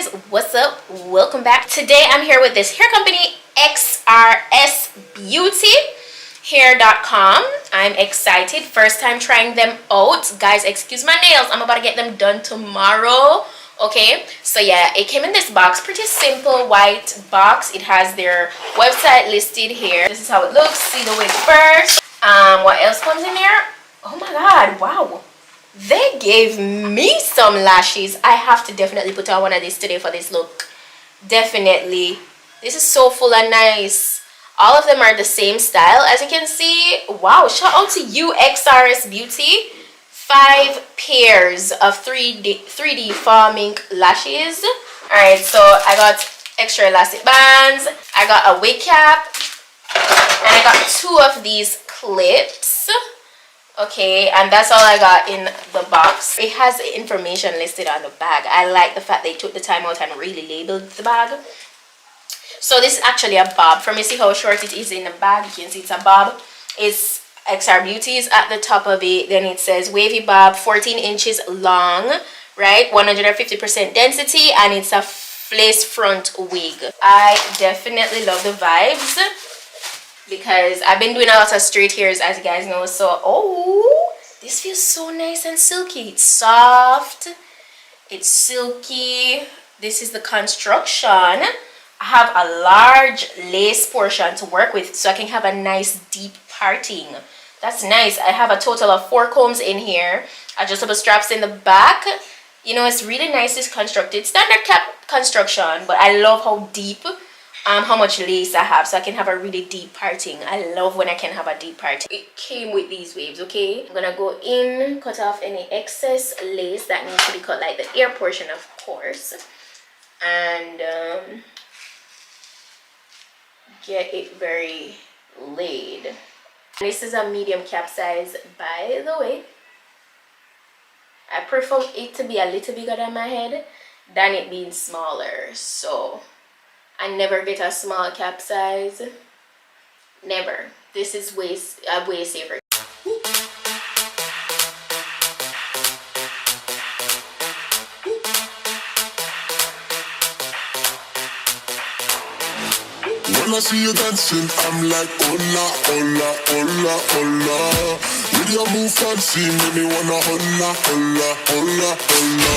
guys, what's up? Welcome back. Today I'm here with this hair company, Xrsbeauty Hair.com. I'm excited, first time trying them out. Guys, excuse my nails, I'm about to get them done tomorrow. Okay, so yeah, it came in this box, pretty simple white box. It has their website listed here. This is how it looks. See the wig first. What else comes in there? Oh my god, wow, they gave me some lashes. I have to definitely put on one of these today for this look. Definitely. This is so full and nice. All of them are the same style, as you can see. Wow, shout out to you, Xrsbeauty. 5 pairs of 3D forming lashes. Alright, so I got extra elastic bands, I got a wig cap, and I got 2 of these clips. Okay, and that's all I got in the box. It has information listed on the bag. I like the fact they took the time out and really labeled the bag. So this is actually a bob. From you see how short it is in the bag, you can see it's a bob. It's Xrsbeauty is at the top of it. Then it says wavy bob, 14 inches long, right? 150% density, and it's a lace front wig. I definitely love the vibes because I've been doing a lot of straight hairs, as you guys know. So oh, this feels so nice and silky. It's soft, it's silky. This is the construction. I have a large lace portion to work with, so I can have a nice deep parting. That's nice. I have a total of 4 combs in here, adjustable straps in the back. You know, it's really nicely constructed. Standard cap construction, but I love how deep, how much lace I have, so I can have a really deep parting. I love when I can have a deep parting. It came with these waves, okay? I'm gonna go in, cut off any excess lace that needs to be cut, like the ear portion, of course, and get it very laid. This is a medium cap size, by the way. I prefer it to be a little bigger than my head than it being smaller, so I never get a small cap size. Never. This is way safer. When I see you dancing, I'm like, hola, hola, hola, hola. With your move fancy, make me wanna hola, hola, hola, hola.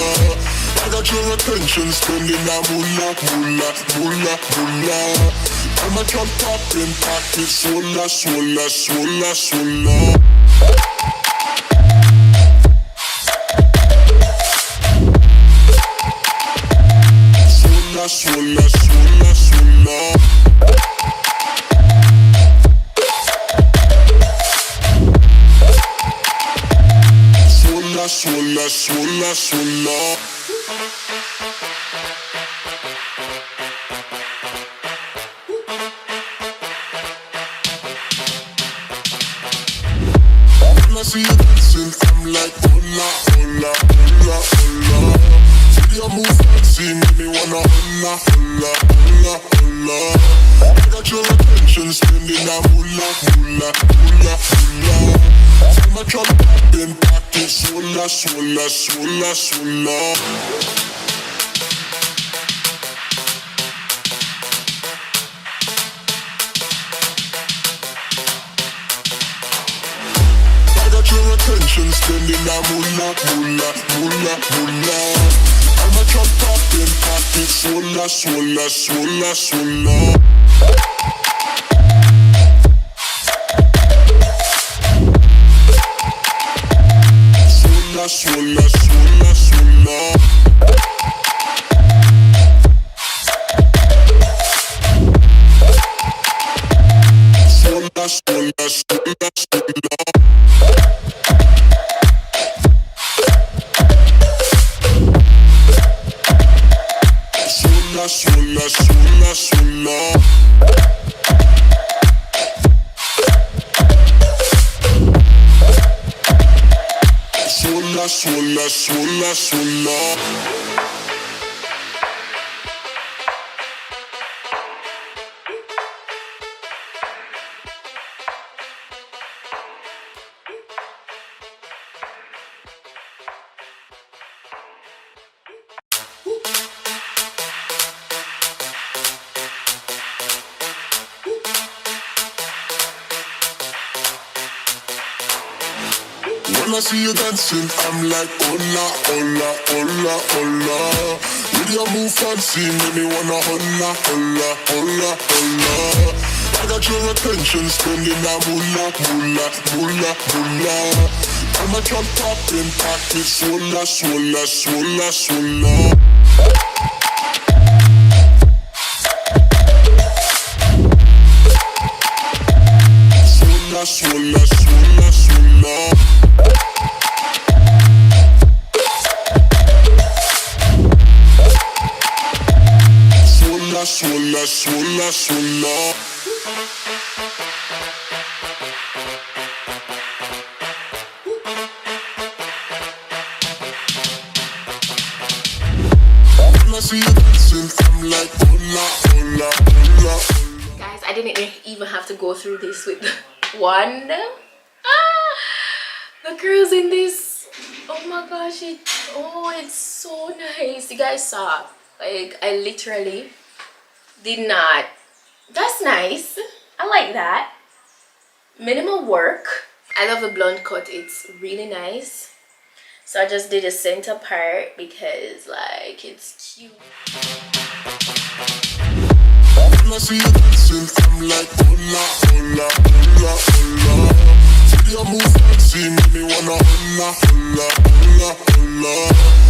I got your attention, spending that moolah, moolah, moolah, moolah. I'm a jump popping, pocket, swola, swola, swola, swola. Swola, swola, swola, swola. Swola, swola, swola. When I see you dancing, I'm like, hola, hola, hola, hola. See your move fancy, make me wanna hola, hola, hola, hola. I got your attention, spending that moolah, moolah, moolah, moolah. I'm a drop in pocket, swola, swola, swola, swola. I got your attention, spending that moolah, moolah, moolah, moolah. I'm a drop in pocket, swola, swola, swola, swola. Swola, swola, swola. Swola, swola, swola, swola. Swola, swola, swola, swola. Swola, swola, swola, swola. I see you dancing, I'm like, hola, hola, hola, hola. With your move fancy, make me wanna hola, hola, hola, hola. I got your attention, spending that moolah, moolah, moolah, moolah. I'm a drop poppin', pocket, swola, swola, swola, swola. Swola, swola, swola, swola. Swola, swola, swola. When I see you dancing, I'm like, hola, hola, hola, hola. Guys, I didn't even have to go through this with one. The curls in this. Oh my gosh, it's so nice. You guys saw. Like, I literally did not. That's nice. I like that. Minimal work. I love the blonde cut. It's really nice. So I just did a center part because like it's cute. When I see you dancing, I'm like, hola, hola, hola, hola. See your move fancy, make me wanna hola, hola, hola, hola.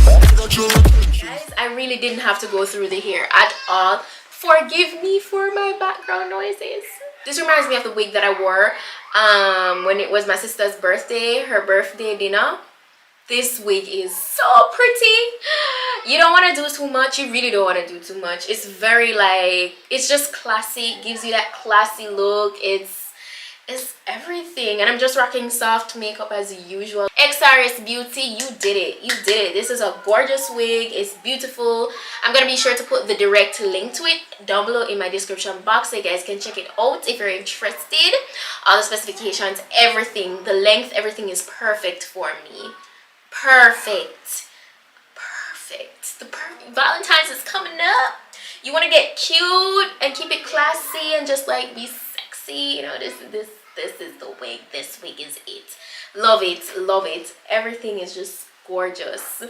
I got your attention. Guys, I really didn't have to go through the hair at all. Forgive me for my background noises. This reminds me of the wig that I wore when it was my sister's birthday, her birthday dinner. This wig is so pretty. You don't want to do too much. You really don't want to do too much. It's very like, it's just classy. It gives you that classy look. It's everything. And I'm just rocking soft makeup as usual. Xrsbeauty, you did it. You did it. This is a gorgeous wig. It's beautiful. I'm going to be sure to put the direct link to it down below in my description box so you guys can check it out if you're interested. All the specifications, everything, the length, everything is perfect for me. Perfect. Valentine's is coming up. You want to get cute and keep it classy and just like be sexy. You know, this is the wig. This wig is it. Love it, love it. Everything is just gorgeous.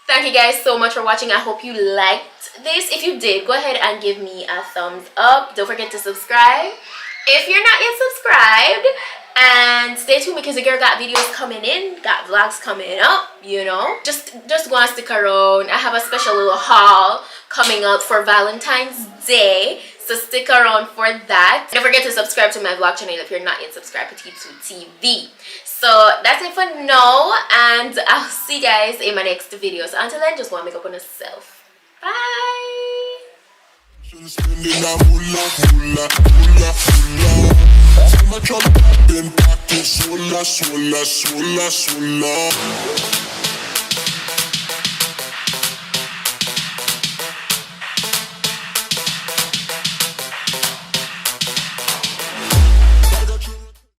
Thank you guys so much for watching. I hope you liked this. If you did, go ahead and give me a thumbs up. Don't forget to subscribe if you're not yet subscribed. And stay tuned because the girl got videos coming in, got vlogs coming up, you know. Just go and stick around. I have a special little haul coming up for Valentine's Day, so stick around for that. Don't forget to subscribe to my vlog channel if you're not yet subscribed, PETITE-SUE TV. So that's it for now, and I'll see you guys in my next video. So until then, just go and make up on yourself. Bye. Spending that moolah, moolah, moolah, moolah. I'm a drop poppin', pocket, swola, swola, swola, swola.